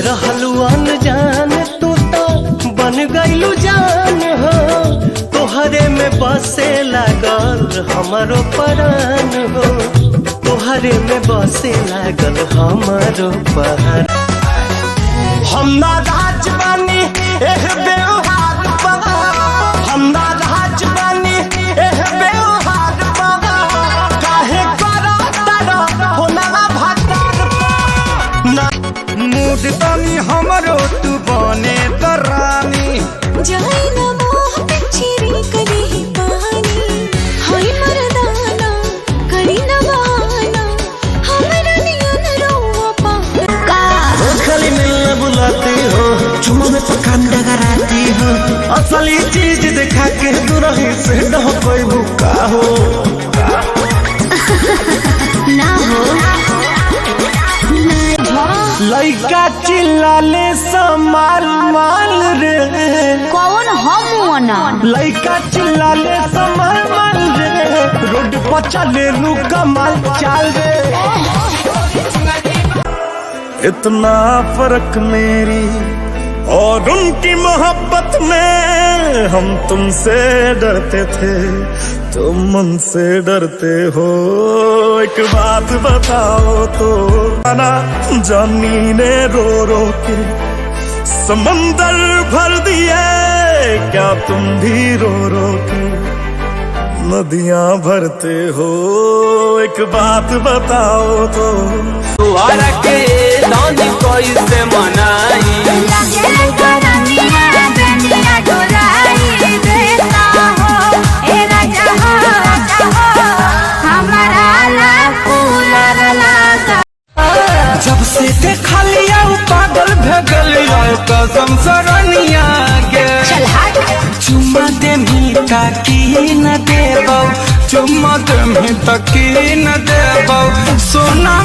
रहलू अनजान तू तो बन गईलू जान हो, तोहरे में बसे लागल हमारो परान हो, तोहरे में बसे लागल हमारो परान। हम ना राज बानी एह व्यवहार बा, हम ना राज बानी एह व्यवहार बा, काहे करा तारा होना भातार ना मूड तनी हमरो तू बने दरानी जाई ना मोह पिछरी करी ही पानी, हाय मर्दाना करी ना बहाना, हमरा नियन रोवा पाका। रोज खाली मिलने बुलाती हो, चुम्मा में पकान डगराती हो, असली चीज दिखा के दुरही से न कोई भूखा हो ना हो लइका चिल्लाले समाल माल रे, कौन हम ना लइका चिल्लाले समाल माल रे, रोड पर चले लू कमाल चाल रे। इतना फर्क मेरी और उनकी मोहब्बत में, हम तुमसे डरते थे तुम मुझसे डरते हो। एक बात बताओ तो ना, जानी ने रो रो के समंदर भर दिए, क्या तुम भी रो रो के नदियां भरते हो। एक बात बताओ तो तुहरा के दानी कैसे मनाई, जब से देखा लिया पागल भगल कसम सरनिया गे, चुम्मा दे मी ताकी न देबौ, चुम्मा दे मी ताकी न देबौ सोना।